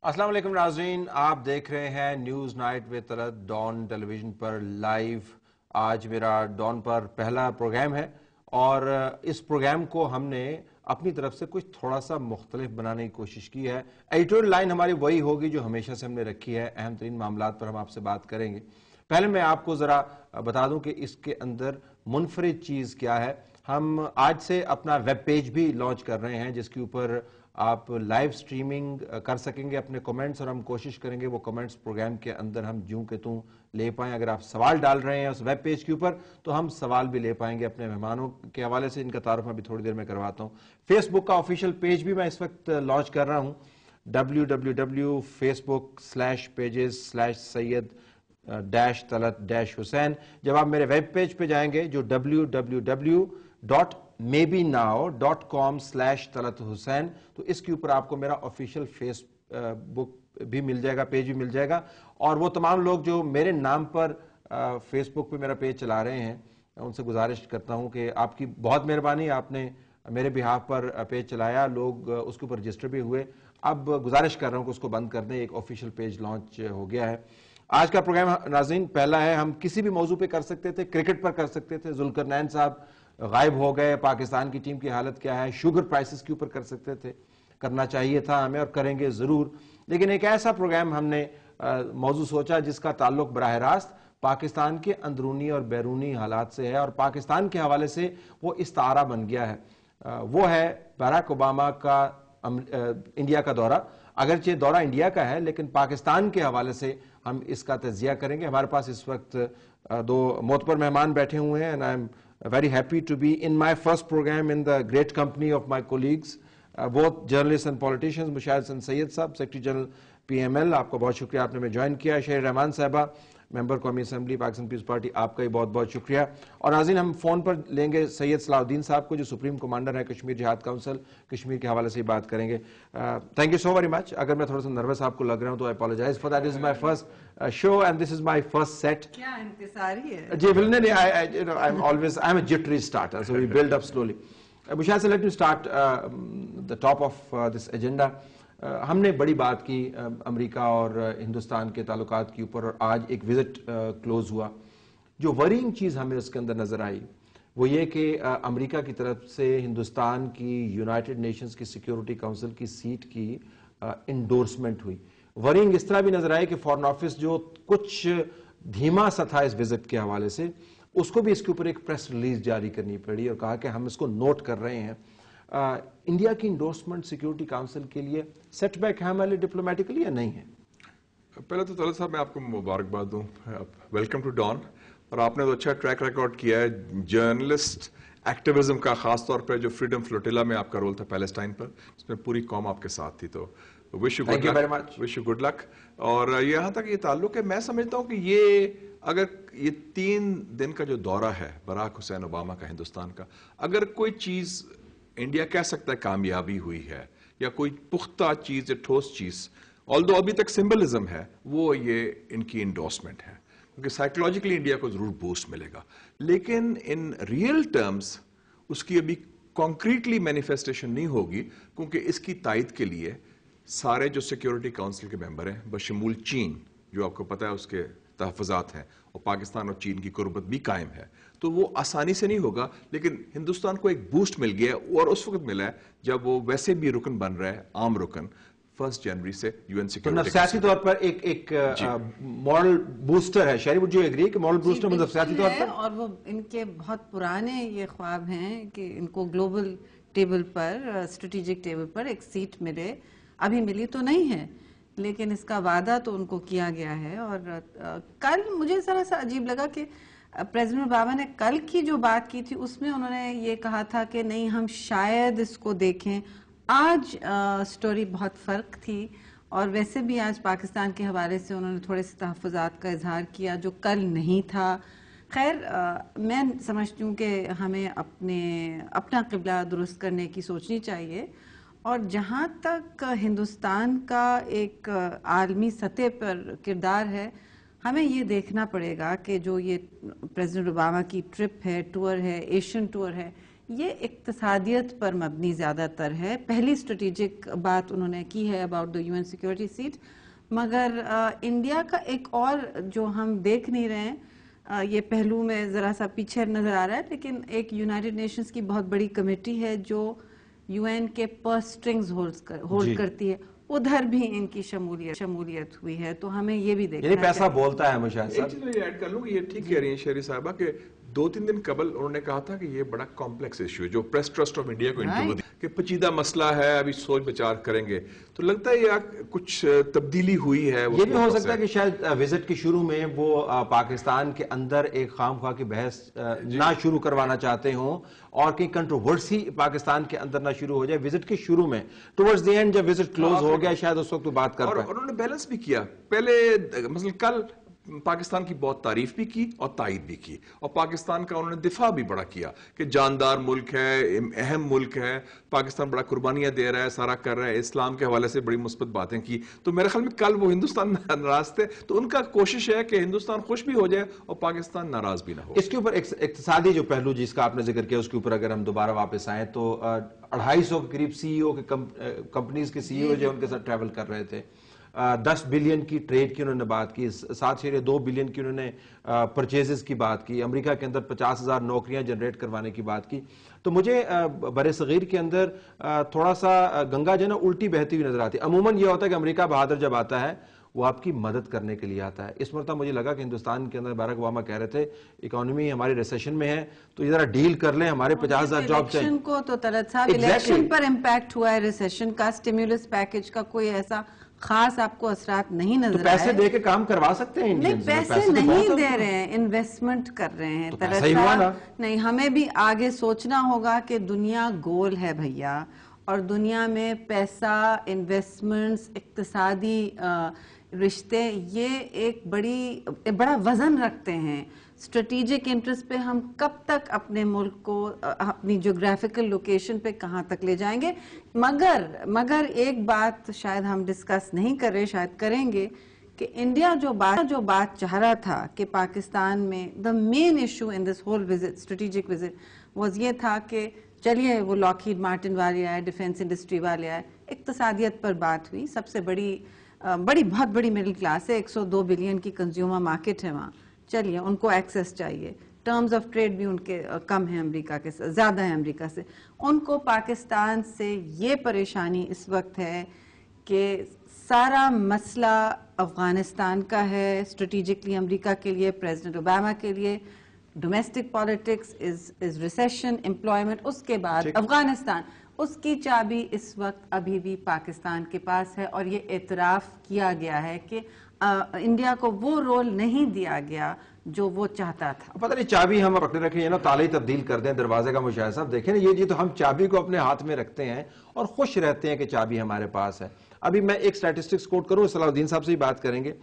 السلام علیکم ناظرین، آپ دیکھ رہے ہیں news night with Talat Dawn television پر لائیو۔ آج میرا ڈان پر پہلا پروگرام ہے اور اس پروگرام کو ہم نے اپنی طرف سے کچھ تھوڑا سا مختلف بنانے کی کوشش کی ہے۔ ایڈیٹوریل لائن ہماری وہی ہوگی جو ہمیشہ سے ہم نے رکھی ہے، اہم ترین معاملات پر ہم آپ سے بات کریں گے۔ پہلے میں آپ کو ذرا بتا دوں کہ اس کے اندر منفرد چیز کیا ہے۔ ہم آج سے اپنا ویب پیج بھی لانچ کر رہے ہیں جس کے اوپر آپ لائیو سٹریمنگ کر سکیں گے اپنے کمنٹس، اور ہم کوشش کریں گے وہ کمنٹس پروگرام کے اندر ہم جوں کہ توں لے پائیں۔ اگر آپ سوال ڈال رہے ہیں اس ویب پیج کے اوپر تو ہم سوال بھی لے پائیں گے اپنے مہمانوں کے حوالے سے، ان کا تعارف میں بھی تھوڑی دیر میں کرواتا ہوں۔ فیس بک کا آفیشیل پیج بھی میں اس وقت لانچ کر رہا ہوں، www.facebook/pages/Syed-Talat-Hussain۔ جب آپ میرے ویب پیج پہ جائیں گے جو www.maybe-now.com/talat-hussain، تو اس کے اوپر آپ کو میرا آفیشیل فیس بک بھی مل جائے گا، پیج بھی مل جائے گا۔ اور وہ تمام لوگ جو میرے نام پر فیس بک پہ میرا پیج چلا رہے ہیں، ان سے گزارش کرتا ہوں کہ آپ کی بہت مہربانی، آپ نے میرے بہاف پر پیج چلایا، لوگ اس کے اوپر رجسٹر بھی ہوئے۔ اب گزارش کر رہا ہوں کہ اس کو بند کر دیں، ایک آفیشیل پیج لانچ ہو گیا ہے۔ آج کا پروگرام ناظرین پہلا ہے، ہم کسی بھی موضوع پہ کر سکتے تھے، کرکٹ پر کر سکتے تھے، ذوالقرنین صاحب غائب ہو گئے، پاکستان کی ٹیم کی حالت کیا ہے، شوگر پرائسز کے اوپر کر سکتے تھے، کرنا چاہیے تھا ہمیں اور کریں گے ضرور۔ لیکن ایک ایسا پروگرام ہم نے موضوع سوچا جس کا تعلق براہ راست پاکستان کے اندرونی اور بیرونی حالات سے ہے، اور پاکستان کے حوالے سے وہ استعارہ بن گیا ہے۔ وہ ہے باراک اوباما کا انڈیا کا دورہ۔ اگرچہ دورہ انڈیا کا ہے لیکن پاکستان کے حوالے سے ہم اس کا تجزیہ کریں گے۔ ہمارے پاس اس وقت دو معتبر مہمان بیٹھے ہوئے ہیں، and I'm very happy to be in my first program in the great company of my colleagues, both journalists and politicians. Mushahid حسن سید صاحب، سیکرٹری جنرل PML، آپ کا بہت شکریہ، آپ نے ہمیں جوائن کیا۔ شہر رحمان صاحبہ، ممبر قومی اسمبلی پاکستان پیپلز پارٹی، آپ کا بھی بہت بہت شکریہ۔ اور ناظرین ہم فون پر لیں گے سید صلاح الدین صاحب کو، جو سپریم کمانڈر ہے کشمیر جہاد کونسل، کشمیر کے حوالے سے ہی بات کریں گے۔ Thank you so very much. اگر میں تھوڑا سا نروس آپ کو لگ رہا ہوں تو I apologize for that. This is my first show and this is my first set. کیا انتصاری ہے جی نہیں، I'm a jittery starter, so we build up slowly. Mushahid, let me start the top of this agenda. ہم نے بڑی بات کی امریکہ اور ہندوستان کے تعلقات کے اوپر، اور آج ایک وزٹ کلوز ہوا۔ جو ورینگ چیز ہمیں اس کے اندر نظر آئی وہ یہ کہ امریکہ کی طرف سے ہندوستان کی یونائٹڈ نیشنز کی سیکیورٹی کونسل کی سیٹ کی انڈورسمنٹ ہوئی۔ ورینگ اس طرح بھی نظر آئی کہ فارن آفس جو کچھ دھیما سا تھا اس وزٹ کے حوالے سے، اس کو بھی اس کے اوپر ایک پریس ریلیز جاری کرنی پڑی اور کہا کہ ہم اس کو نوٹ کر رہے ہیں۔ انڈیا کی انڈورسمنٹ سیکیورٹی کونسل کے لیے سیٹ بیک ہے ہمارے ڈپلومیٹکلی یا نہیں ہے؟ پہلے تو طلعت صاحب میں آپ کو مبارکباد دوں، ویلکم ٹو ڈان۔ اور آپ نے تو اچھا ٹریک ریکارڈ کیا ہے جرنلسٹ ایکٹیویزم کا، خاص طور پہ جو فریڈم فلوٹیلا میں آپ کا رول تھا پیلسٹائن پر، اس میں پوری قوم آپ کے ساتھ تھی، تو وش یو گڈ لک۔ اور یہاں تک یہ تعلق ہے، میں سمجھتا ہوں کہ یہ اگر یہ 3 دن کا جو دورہ ہے باراک حسین اوباما کا ہندوستان کا، اگر کوئی چیز انڈیا کہہ سکتا ہے کامیابی ہوئی ہے یا کوئی پختہ چیز یا ٹھوس چیز، although ابھی تک سمبلزم ہے، وہ یہ ان کی انڈورسمنٹ ہے، کیونکہ سائیکولوجیکلی انڈیا کو ضرور بوسٹ ملے گا، لیکن ان ریئل ٹرمز اس کی ابھی کانکریٹلی مینیفیسٹیشن نہیں ہوگی، کیونکہ اس کی تائید کے لیے سارے جو سیکیورٹی کونسل کے ممبر ہیں بشمول چین، جو آپ کو پتہ ہے اس کے تحفظات ہیں، اور پاکستان اور چین کی قربت بھی قائم ہے، تو وہ آسانی سے نہیں ہوگا۔ لیکن ہندوستان کو ایک بوسٹ مل گیا ہے، اور اس وقت ملا ہے جب وہ ویسے بھی رکن بن رہا ہے، عام رکن 1 جنوری سے UN سیکیورٹی۔ سیاسی طور پر ایک مورل بوسٹر ہے، شہری جو ایگری کہ مورل بوسٹر مطلب سیاسی طور پر، اور وہ ان کے بہت پرانے یہ خواب ہیں کہ ان کو گلوبل ٹیبل پر، اسٹریٹجک ٹیبل پر ایک سیٹ ملے۔ ابھی ملی تو نہیں ہے لیکن اس کا وعدہ تو ان کو کیا گیا ہے۔ اور کل مجھے ذرا سا عجیب لگا کہ پریزیڈنٹ اوباما نے کل کی جو بات کی تھی اس میں انہوں نے یہ کہا تھا کہ نہیں ہم شاید اس کو دیکھیں۔ آج سٹوری بہت فرق تھی، اور ویسے بھی آج پاکستان کے حوالے سے انہوں نے تھوڑے سے تحفظات کا اظہار کیا جو کل نہیں تھا۔ خیر میں سمجھتی ہوں کہ ہمیں اپنا قبلہ درست کرنے کی سوچنی چاہیے، اور جہاں تک ہندوستان کا ایک عالمی سطح پر کردار ہے، ہمیں یہ دیکھنا پڑے گا کہ جو یہ پریزیڈنٹ اوباما کی ٹرپ ہے، ٹور ہے، ایشین ٹور ہے، یہ اقتصادیت پر مبنی زیادہ تر ہے. پہلی اسٹریٹجک بات انہوں نے کی ہے about the UN security seat. مگر انڈیا کا ایک اور جو ہم دیکھ نہیں رہے ہیں، یہ پہلو میں ذرا سا پیچھے نظر آ رہا ہے، لیکن ایک یونائٹڈ نیشنز کی بہت بڑی کمیٹی ہے جو UN کے پرس اسٹرنگز ہولڈ کرتی ہے، ادھر بھی ان کی شمولیت ہوئی ہے. تو ہمیں یہ بھی دیکھنا یعنی پیسہ بولتا ہے مشاہد صاحب. ایک چیز میں ایڈ کر لوں کہ یہ ٹھیک کہہ رہی ہیں شہری صاحبہ کہ 2-3 دن قبل انہوں نے کہا تھا کہ یہ بڑا کمپلیکس ایشو ہے جو پریس ٹرسٹ آف انڈیا کو انٹرویو دی کہ پیچیدہ مسئلہ ہے، ابھی سوچ بچار کریں گے. تو لگتا ہے یہ کچھ تبدیلی ہوئی ہے. یہ بھی ہو سکتا ہے کہ شاید وزٹ کے شروع میں وہ پاکستان کے اندر ایک خام خواہ کی بحث نہ شروع کروانا چاہتے ہوں اور کہیں کنٹروورسی پاکستان کے اندر نہ شروع ہو جائے وزٹ کے شروع میں. ٹورڈز دی اینڈ جب وزٹ کلوز ہو گیا شاید اس وقت وہ بات کر پائے. اور انہوں نے بیلنس بھی کیا. پہلے مثلا کل پاکستان کی بہت تعریف بھی کی اور تائید بھی کی، اور پاکستان کا انہوں نے دفاع بھی بڑا کیا کہ جاندار ملک ہے، اہم ملک ہے، پاکستان بڑا قربانیاں دے رہا ہے، سارا کر رہا ہے، اسلام کے حوالے سے بڑی مثبت باتیں کی. تو میرے خیال میں کل وہ ہندوستان ناراض تھے، تو ان کا کوشش ہے کہ ہندوستان خوش بھی ہو جائے اور پاکستان ناراض بھی نہ ہو. اس کے اوپر اقتصادی جو پہلو جس کا آپ نے ذکر کیا اس کے اوپر اگر ہم دوبارہ واپس آئیں تو 250 کے قریب CEO کے کمپنیز کے CEO جو ان کے ساتھ ٹریول کر رہے تھے. 10 بلین کی ٹریڈ کی انہوں نے بات کی، 7.2 بلین کی انہوں نے پرچیزز کی بات کی، امریکہ کے اندر 50,000 نوکریاں جنریٹ کروانے کی بات کی. تو مجھے بر صغیر کے اندر تھوڑا سا گنگا جو ہے نا الٹی بہتی ہوئی نظر آتی ہے. عموماً یہ ہوتا ہے کہ امریکہ بہادر جب آتا ہے وہ آپ کی مدد کرنے کے لیے آتا ہے. اس مرتبہ مجھے لگا کہ ہندوستان کے اندر باراک اوباما کہہ رہے تھے اکانومی ہماری ریسیشن میں ہے تو یہ ذرا ڈیل کر لیں، ہمارے 50,000 جاب چاہیے. الیکشن کو تو طلعت صاحب الیکشن پر امپیکٹ ہوا ہے ریسیشن کا. سٹیمیولس پیکج کا کوئی ایسا خاص آپ کو اثرات نہیں نظر آئے. پیسے دے کے کام کروا سکتے ہیں نہیں، پیسے نہیں دے رہے ہیں، انویسٹمنٹ کر رہے ہیں. نہیں، ہمیں بھی آگے سوچنا ہوگا کہ دنیا گول ہے بھیا، اور دنیا میں پیسہ، انویسٹمنٹس، اقتصادی رشتے یہ ایک بڑا وزن رکھتے ہیں. اسٹریٹجک انٹرسٹ پہ ہم کب تک اپنے ملک کو اپنی جغرافیکل لوکیشن پہ کہاں تک لے جائیں گے. مگر ایک بات شاید ہم ڈسکس نہیں کر رہے، شاید کریں گے، کہ انڈیا جو بات چاہ رہا تھا کہ پاکستان میں the main issue in this whole visit, strategic visit, was یہ تھا کہ چلیے وہ لاکہیڈ مارٹن والے آئے، ڈیفینس انڈسٹری والے آئے، اقتصادیت پر بات ہوئی. سب سے بہت بڑی مڈل کلاس ہے، 102 بلین کی کنزیومر مارکیٹ ہے وہاں. چلیے ان کو ایکسیس چاہیے. ٹرمز آف ٹریڈ بھی ان کے کم ہیں امریکہ کے، زیادہ ہیں امریکہ سے. ان کو پاکستان سے یہ پریشانی اس وقت ہے کہ سارا مسئلہ افغانستان کا ہے. اسٹریٹجکلی امریکہ کے لیے، پریزیڈنٹ اوباما کے لیے، domestic politics is recession, employment, اس کے بعد افغانستان. اس کی چابی اس وقت ابھی بھی پاکستان کے پاس ہے، اور یہ اعتراف کیا گیا ہے کہ انڈیا کو وہ رول نہیں دیا گیا جو وہ چاہتا تھا. پتہ نہیں چابی ہم پکڑے رکھیں نا، تالے تبدیل کر دیں دروازے کا. مشاہد صاحب دیکھیں نا، یہ تو ہم چابی کو اپنے ہاتھ میں رکھتے ہیں اور خوش رہتے ہیں کہ چابی ہمارے پاس ہے. ابھی میں ایک سٹیٹسٹکس کوٹ کروں، صلاح الدین صاحب سے ہی بات کریں گے.